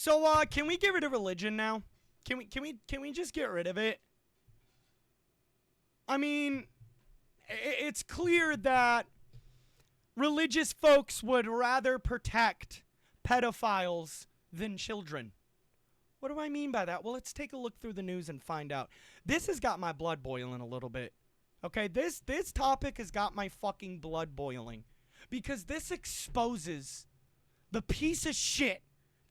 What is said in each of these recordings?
So, can we get rid of religion now? Can we just get rid of it? I mean, it's clear that religious folks would rather protect pedophiles than children. What do I mean by that? Well, let's take a look through the news and find out. This has got my blood boiling a little bit. Okay, this topic has got my fucking blood boiling. Because this exposes the piece of shit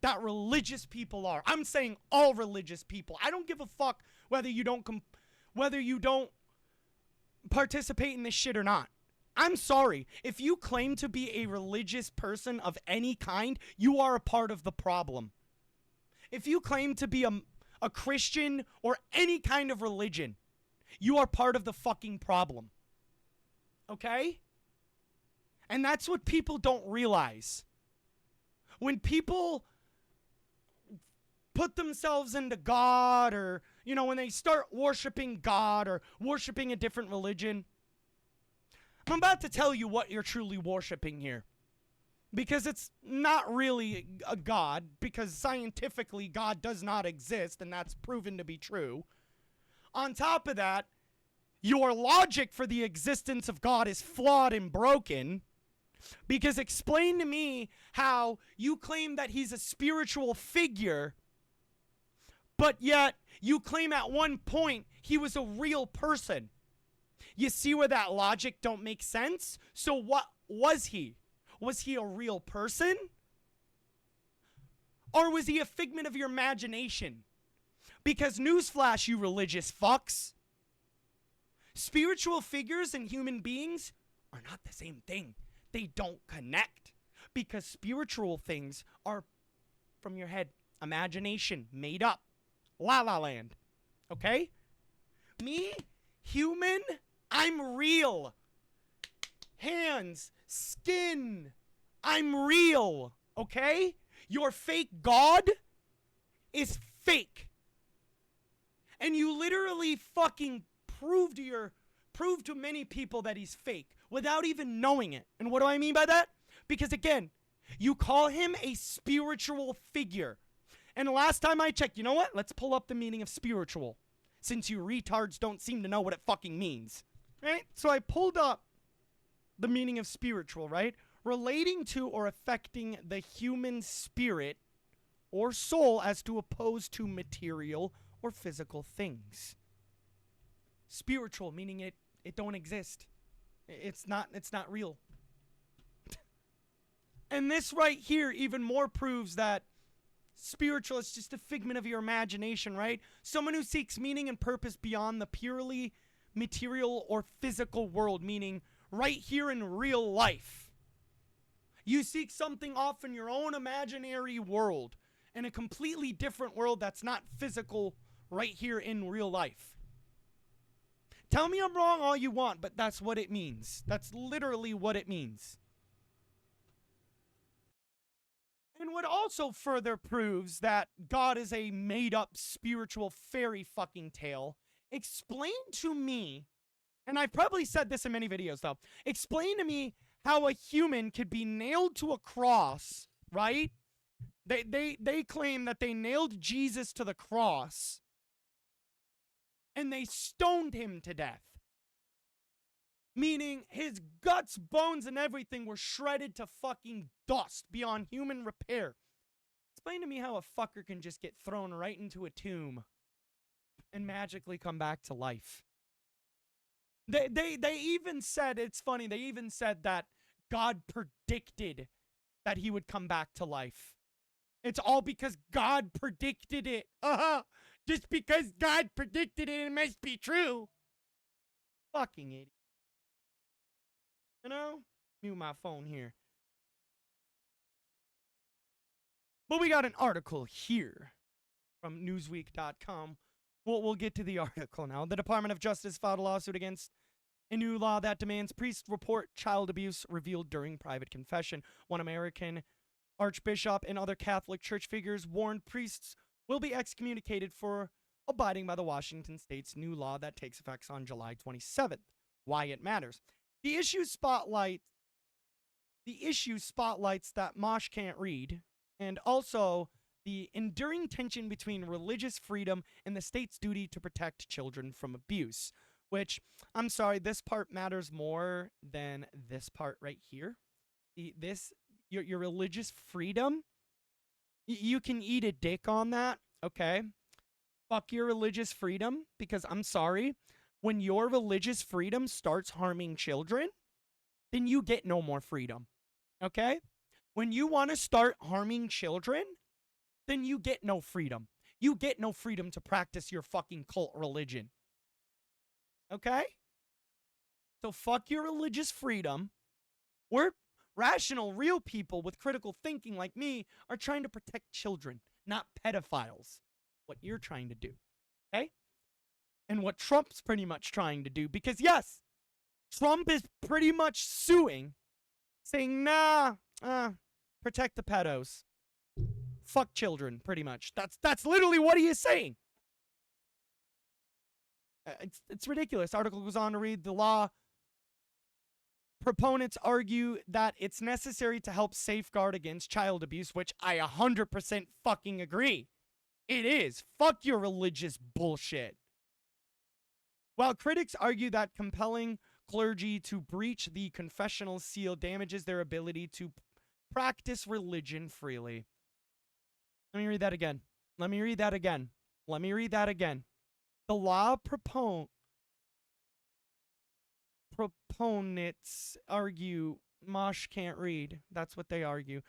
that religious people are. I'm saying all religious people. I don't give a fuck whether you don't participate in this shit or not. I'm sorry. If you claim to be a religious person of any kind, you are a part of the problem. If you claim to be a Christian or any kind of religion, you are part of the fucking problem. Okay? And that's what people don't realize. When people put themselves into God, or, you know, when they start worshiping God or worshiping a different religion, I'm about to tell you what you're truly worshiping here. Because it's not really a God, because scientifically God does not exist, and that's proven to be true. On top of that, your logic for the existence of God is flawed and broken. Because explain to me how you claim that he's a spiritual figure, but yet you claim at one point he was a real person. You see where that logic don't make sense? So what was he? Was he a real person? Or was he a figment of your imagination? Because newsflash, you religious fucks, spiritual figures and human beings are not the same thing. They don't connect. Because spiritual things are from your head. Imagination, made up. La La Land. Okay? Me, human, I'm real. Hands, skin, I'm real. Okay? Your fake God is fake. And you literally fucking prove to many people that he's fake without even knowing it. And what do I mean by that? Because again, you call him a spiritual figure. And last time I checked, you know what? Let's pull up the meaning of spiritual, since you retards don't seem to know what it fucking means. Right? So I pulled up the meaning of spiritual, right? Relating to or affecting the human spirit or soul as to oppose to material or physical things. Spiritual, meaning it don't exist. It's not real. And this right here even more proves that spiritual is just a figment of your imagination, right? Someone who seeks meaning and purpose beyond the purely material or physical world, meaning right here in real life. You seek something off in your own imaginary world, in a completely different world that's not physical right here in real life. Tell me I'm wrong all you want, but that's what it means. That's literally what it means. And what also further proves that God is a made-up spiritual fairy fucking tale, explain to me, and I've probably said this in many videos though, explain to me how a human could be nailed to a cross, right? They claim that they nailed Jesus to the cross and they stoned him to death. Meaning his guts, bones, and everything were shredded to fucking dust beyond human repair. Explain to me how a fucker can just get thrown right into a tomb and magically come back to life. They even said, it's funny, they even said that God predicted that he would come back to life. It's all because God predicted it. Just because God predicted it, it must be true. Fucking idiot. You know? Mute my phone here. But we got an article here from Newsweek.com. We'll get to the article now. The Department of Justice filed a lawsuit against a new law that demands priests report child abuse revealed during private confession. One American archbishop and other Catholic church figures warned priests will be excommunicated for abiding by the Washington state's new law that takes effect on July 27th. Why it matters. The issue spotlights that Mosh can't read, and also the enduring tension between religious freedom and the state's duty to protect children from abuse. Which, I'm sorry, this part matters more than this part right here. Your religious freedom, you can eat a dick on that, okay? Fuck your religious freedom, because I'm sorry, when your religious freedom starts harming children, then you get no more freedom, okay? When you want to start harming children, then you get no freedom. You get no freedom to practice your fucking cult religion, okay? So fuck your religious freedom. We're rational, real people with critical thinking like me are trying to protect children, not pedophiles. What you're trying to do, okay? And what Trump's pretty much trying to do, because yes, Trump is pretty much suing, saying, nah, protect the pedos. Fuck children, pretty much. That's literally what he is saying. It's ridiculous. Article goes on to read, the law proponents argue that it's necessary to help safeguard against child abuse, which I 100% fucking agree. It is. Fuck your religious bullshit. While critics argue that compelling clergy to breach the confessional seal damages their ability to practice religion freely. Let me read that again. Let me read that again. Let me read that again. The law proponents argue, Mosh can't read. That's what they argue.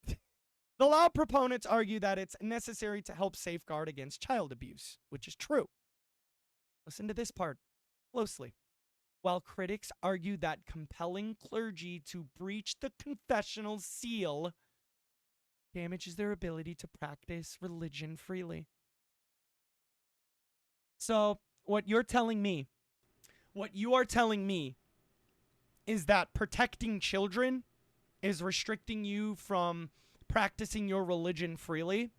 The law proponents argue that it's necessary to help safeguard against child abuse, which is true. Listen to this part closely. While critics argue that compelling clergy to breach the confessional seal damages their ability to practice religion freely. So, what you are telling me is that protecting children is restricting you from practicing your religion freely?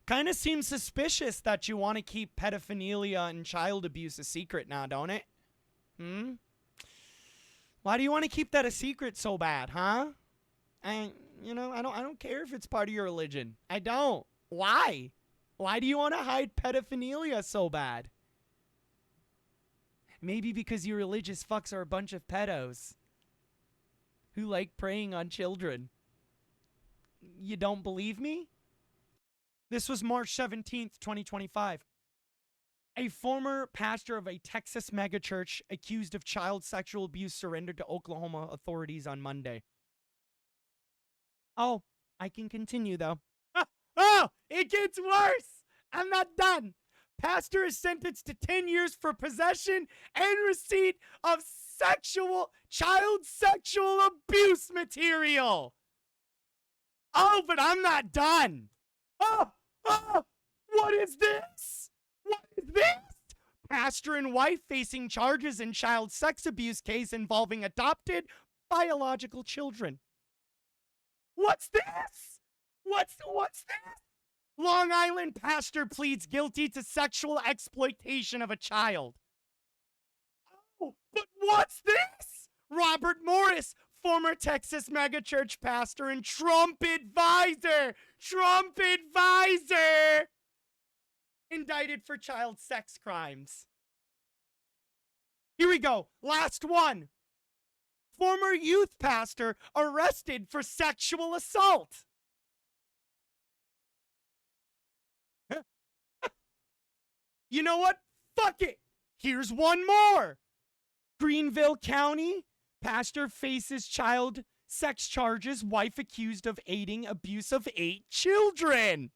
Kind of seems suspicious that you want to keep pedophilia and child abuse a secret now, don't it? Why do you want to keep that a secret so bad, huh? And I don't care if it's part of your religion. I don't. Why? Why do you want to hide pedophilia so bad? Maybe because you religious fucks are a bunch of pedos who like preying on children. You don't believe me? This was March 17th, 2025. A former pastor of a Texas megachurch accused of child sexual abuse surrendered to Oklahoma authorities on Monday. Oh, I can continue though. Oh, it gets worse. I'm not done. Pastor is sentenced to 10 years for possession and receipt of child sexual abuse material. Oh, but I'm not done. Oh, what is this? What is this? Pastor and wife facing charges in child sex abuse case involving adopted biological children. What's this? What's this? Long Island pastor pleads guilty to sexual exploitation of a child. Oh, but what's this? Robert Morris, former Texas megachurch pastor and Trump advisor, indicted for child sex crimes. Here we go. Last one. Former youth pastor arrested for sexual assault. You know what? Fuck it. Here's one more. Greenville County pastor faces child sex charges, wife accused of aiding abuse of 8 children.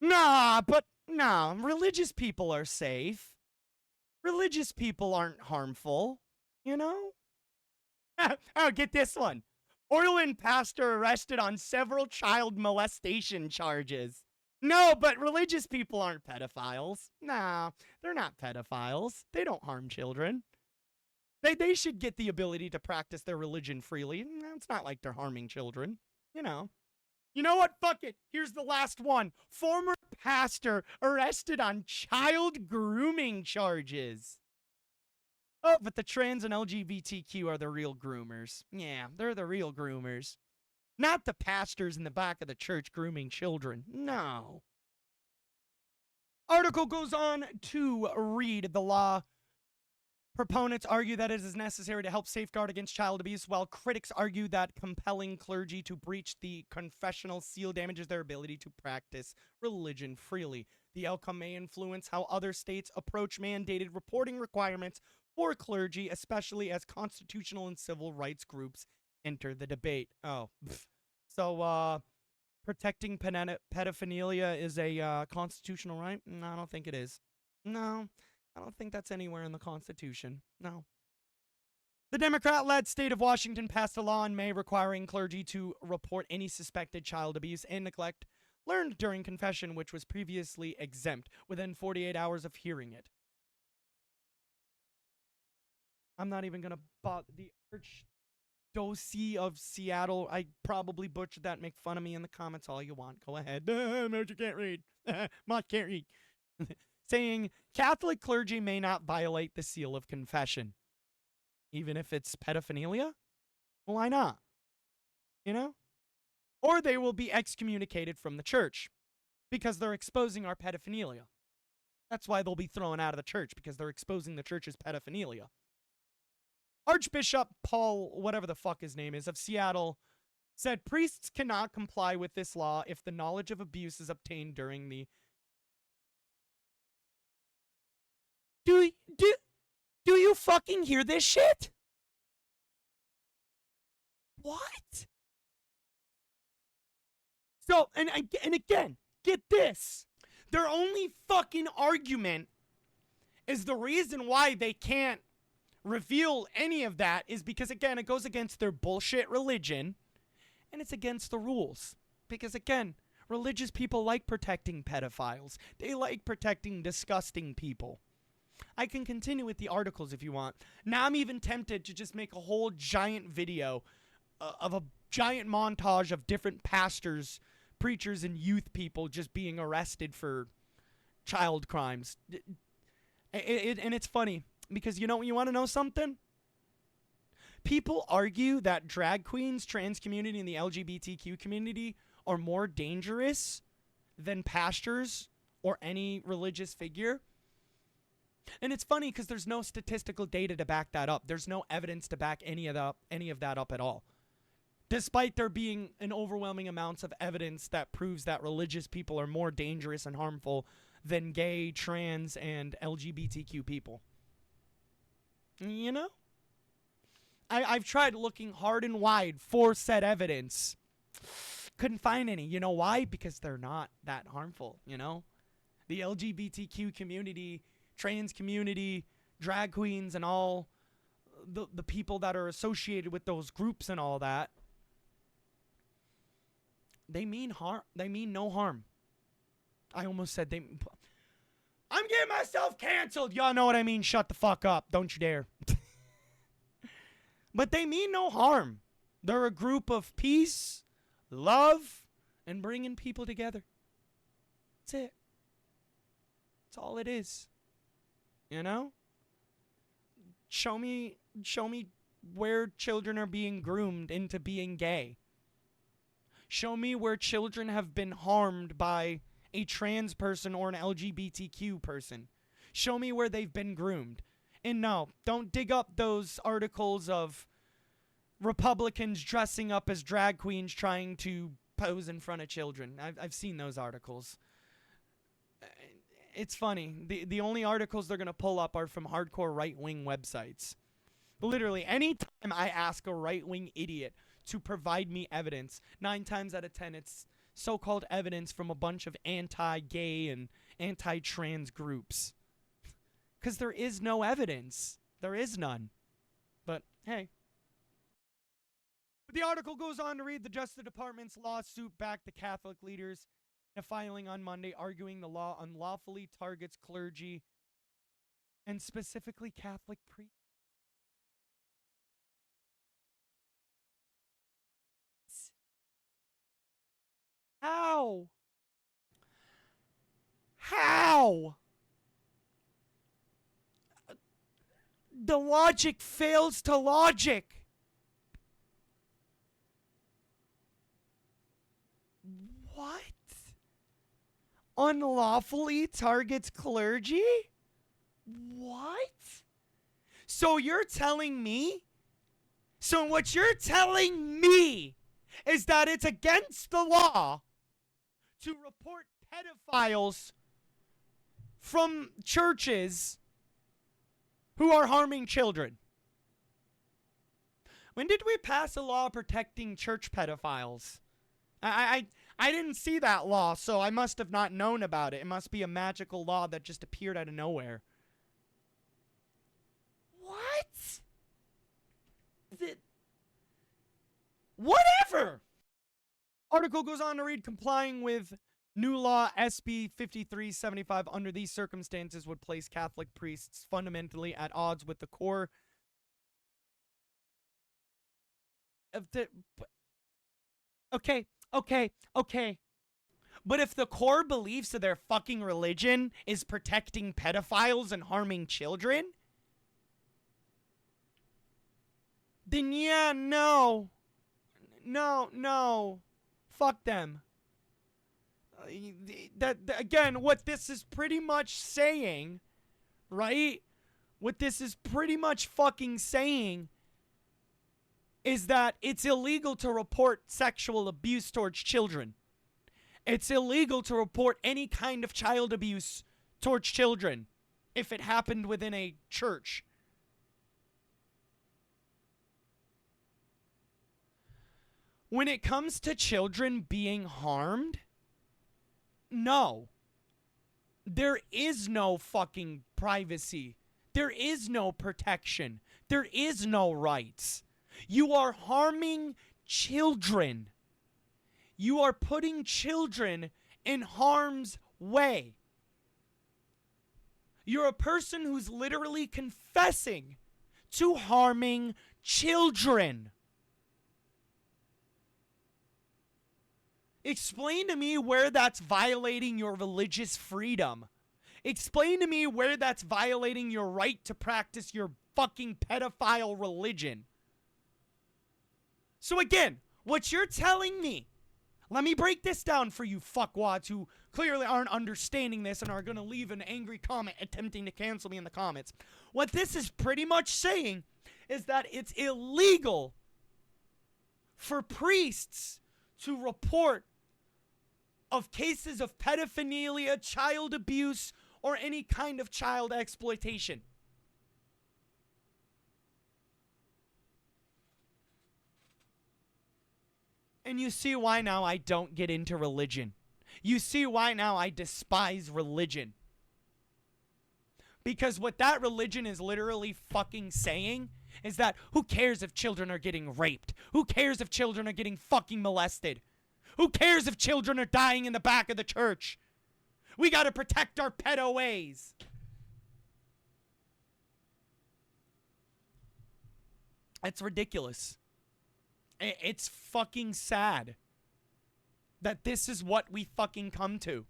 Nah, religious people are safe. Religious people aren't harmful, Oh, get this one. Orland pastor arrested on several child molestation charges. No, but religious people aren't pedophiles. Nah, they're not pedophiles. They don't harm children. They should get the ability to practice their religion freely. It's not like they're harming children, You know what? Fuck it. Here's the last one. Former pastor arrested on child grooming charges. Oh, but the trans and LGBTQ are the real groomers. Yeah, they're the real groomers. Not the pastors in the back of the church grooming children. No. Article goes on to read the law. Proponents argue that it is necessary to help safeguard against child abuse, while critics argue that compelling clergy to breach the confessional seal damages their ability to practice religion freely. The outcome may influence how other states approach mandated reporting requirements for clergy, especially as constitutional and civil rights groups enter the debate. Oh, so protecting pedophilia is a constitutional right? No, I don't think it is. No. I don't think that's anywhere in the Constitution. No. The Democrat-led state of Washington passed a law in May requiring clergy to report any suspected child abuse and neglect learned during confession, which was previously exempt, within 48 hours of hearing it. I'm not even going to bother. The Archdiocese of Seattle, I probably butchered that. Make fun of me in the comments all you want. Go ahead. Marge, you can't read. Marge can't read. Saying Catholic clergy may not violate the seal of confession, even if it's pedophilia. Well, why not? You know? Or they will be excommunicated from the church because they're exposing our pedophilia. That's why they'll be thrown out of the church, because they're exposing the church's pedophilia. Archbishop Paul, whatever the fuck his name is, of Seattle, said priests cannot comply with this law if the knowledge of abuse is obtained during the Do you fucking hear this shit? What? So, and again, get this. Their only fucking argument is the reason why they can't reveal any of that is because, again, it goes against their bullshit religion, and it's against the rules. Because, again, religious people like protecting pedophiles. They like protecting disgusting people. I can continue with the articles if you want. Now I'm even tempted to just make a whole giant video of a giant montage of different pastors, preachers, and youth people just being arrested for child crimes. And it's funny because you want to know something? People argue that drag queens, trans community, and the LGBTQ community are more dangerous than pastors or any religious figure. And it's funny because there's no statistical data to back that up. There's no evidence to back any of that up at all. Despite there being an overwhelming amounts of evidence that proves that religious people are more dangerous and harmful than gay, trans, and LGBTQ people. You know? I've tried looking hard and wide for said evidence. Couldn't find any. You know why? Because they're not that harmful, you know? The LGBTQ community, trans community, drag queens, and all the people that are associated with those groups and all that, they mean harm. They mean no harm. I almost said they... I'm getting myself canceled. Y'all know what I mean. Shut the fuck up. Don't you dare. But they mean no harm. They're a group of peace, love, and bringing people together. That's it. That's all it is. You know? Show me where children are being groomed into being gay. Show me where children have been harmed by a trans person or an LGBTQ person. Show me where they've been groomed. And no, don't dig up those articles of Republicans dressing up as drag queens trying to pose in front of children. I've seen those articles. It's funny. The only articles they're going to pull up are from hardcore right-wing websites. Literally, anytime I ask a right-wing idiot to provide me evidence, 9 times out of 10, it's so-called evidence from a bunch of anti-gay and anti-trans groups. Because there is no evidence. There is none. But, hey. The article goes on to read the Justice Department's lawsuit backed the Catholic leaders in a filing on Monday arguing the law unlawfully targets clergy and specifically Catholic priests. How? How? The logic fails to logic. What? Unlawfully targets clergy? What? So you're telling me? So what you're telling me is that it's against the law to report pedophiles from churches who are harming children? When did we pass a law protecting church pedophiles? I didn't see that law, so I must have not known about it. It must be a magical law that just appeared out of nowhere. What? Whatever! Article goes on to read, complying with new law SB 5375 under these circumstances would place Catholic priests fundamentally at odds with the core of the... Okay. But if the core beliefs of their fucking religion is protecting pedophiles and harming children, then yeah, no. Fuck them. Again, what this is pretty much saying, right? What this is pretty much fucking saying is that it's illegal to report sexual abuse towards children. It's illegal to report any kind of child abuse towards children if it happened within a church. When it comes to children being harmed, no. There is no fucking privacy. There is no protection. There is no rights. You are harming children. You are putting children in harm's way. You're a person who's literally confessing to harming children. Explain to me where that's violating your religious freedom. Explain to me where that's violating your right to practice your fucking pedophile religion. So again, what you're telling me, let me break this down for you fuckwads who clearly aren't understanding this and are going to leave an angry comment attempting to cancel me in the comments. What this is pretty much saying is that it's illegal for priests to report of cases of pedophilia, child abuse, or any kind of child exploitation. And you see why now I don't get into religion. You see why now I despise religion. Because what that religion is literally fucking saying is that who cares if children are getting raped? Who cares if children are getting fucking molested? Who cares if children are dying in the back of the church? We gotta protect our pedo ways. It's ridiculous. It's fucking sad that this is what we fucking come to.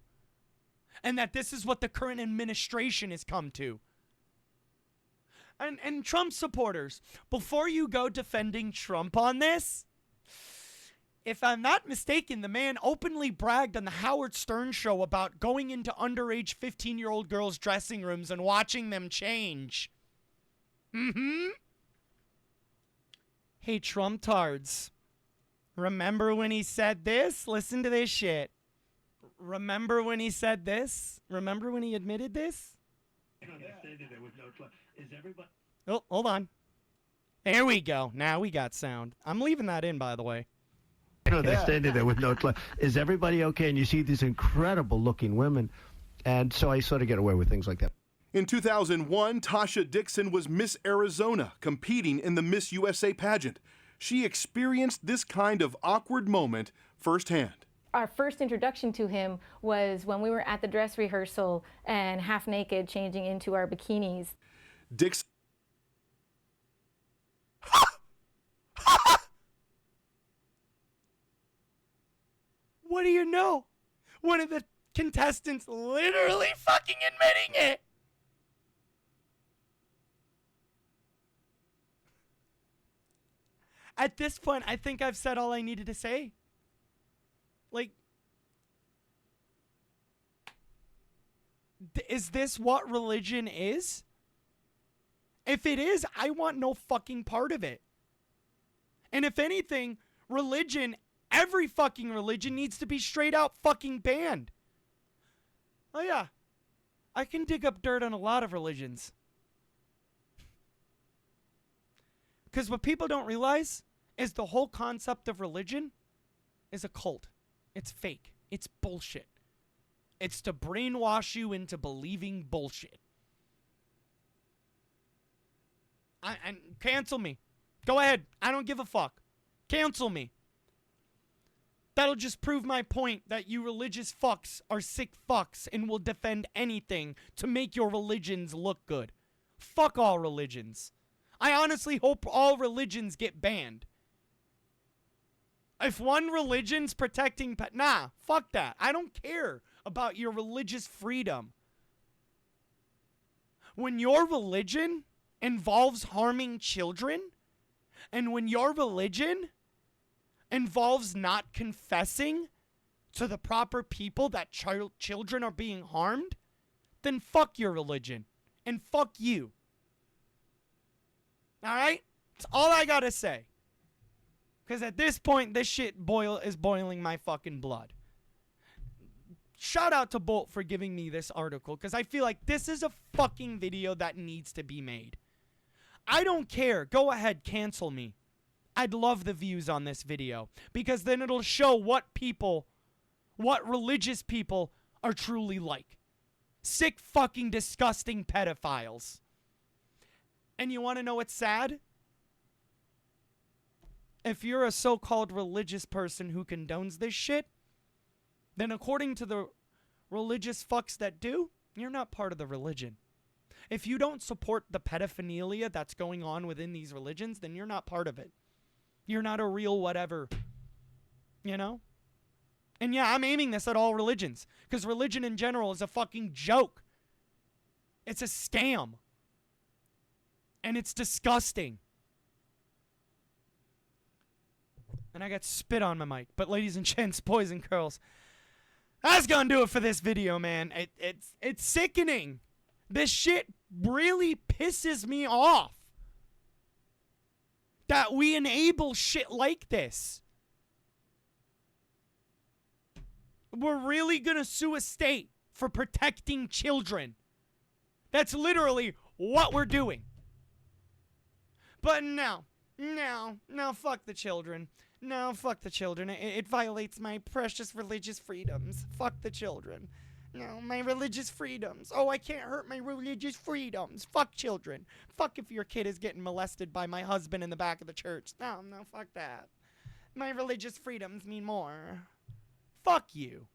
And that this is what the current administration has come to. And Trump supporters, before you go defending Trump on this, if I'm not mistaken, the man openly bragged on the Howard Stern show about going into underage 15-year-old girls' dressing rooms and watching them change. Hey, Trump-tards. Remember when he said this? Listen to this shit. Remember when he said this? Remember when he admitted this? Oh, hold on. There we go. Now we got sound. I'm leaving that in, by the way. They're standing there with no clue. Is everybody okay? And you see these incredible looking women. And so I sort of get away with things like that. In 2001, Tasha Dixon was Miss Arizona, competing in the Miss USA pageant. She experienced this kind of awkward moment firsthand. Our first introduction to him was when we were at the dress rehearsal and half naked changing into our bikinis. Dixon. What do you know? One of the contestants literally fucking admitting it. At this point, I think I've said all I needed to say. Like, Is this what religion is? If it is, I want no fucking part of it. And if anything, religion, every fucking religion needs to be straight out fucking banned. Oh yeah, I can dig up dirt on a lot of religions. Because what people don't realize is the whole concept of religion is a cult. It's fake. It's bullshit. It's to brainwash you into believing bullshit. And cancel me. Go ahead. I don't give a fuck. Cancel me. That'll just prove my point that you religious fucks are sick fucks and will defend anything to make your religions look good. Fuck all religions. I honestly hope all religions get banned. If one religion's protecting... Nah, fuck that. I don't care about your religious freedom. When your religion involves harming children, and when your religion involves not confessing to the proper people that children are being harmed, then fuck your religion. And fuck you. Alright? That's all I gotta say. Because at this point, this shit is boiling my fucking blood. Shout out to Bolt for giving me this article, because I feel like this is a fucking video that needs to be made. I don't care. Go ahead, cancel me. I'd love the views on this video, because then it'll show what religious people are truly like. Sick fucking disgusting pedophiles. And you want to know what's sad? If you're a so-called religious person who condones this shit, then according to the religious fucks that do, you're not part of the religion. If you don't support the pedophilia that's going on within these religions, then you're not part of it. You're not a real whatever. You know? And yeah, I'm aiming this at all religions, because religion in general is a fucking joke. It's a scam. And it's disgusting. And I got spit on my mic. But ladies and gents, boys and girls, that's gonna do it for this video, man. It's sickening. This shit really pisses me off. That we enable shit like this. We're really gonna sue a state for protecting children. That's literally what we're doing. But no, fuck the children. No, fuck the children. It violates my precious religious freedoms. Fuck the children. No, my religious freedoms. Oh, I can't hurt my religious freedoms. Fuck children. Fuck if your kid is getting molested by my husband in the back of the church. No, fuck that. My religious freedoms mean more. Fuck you.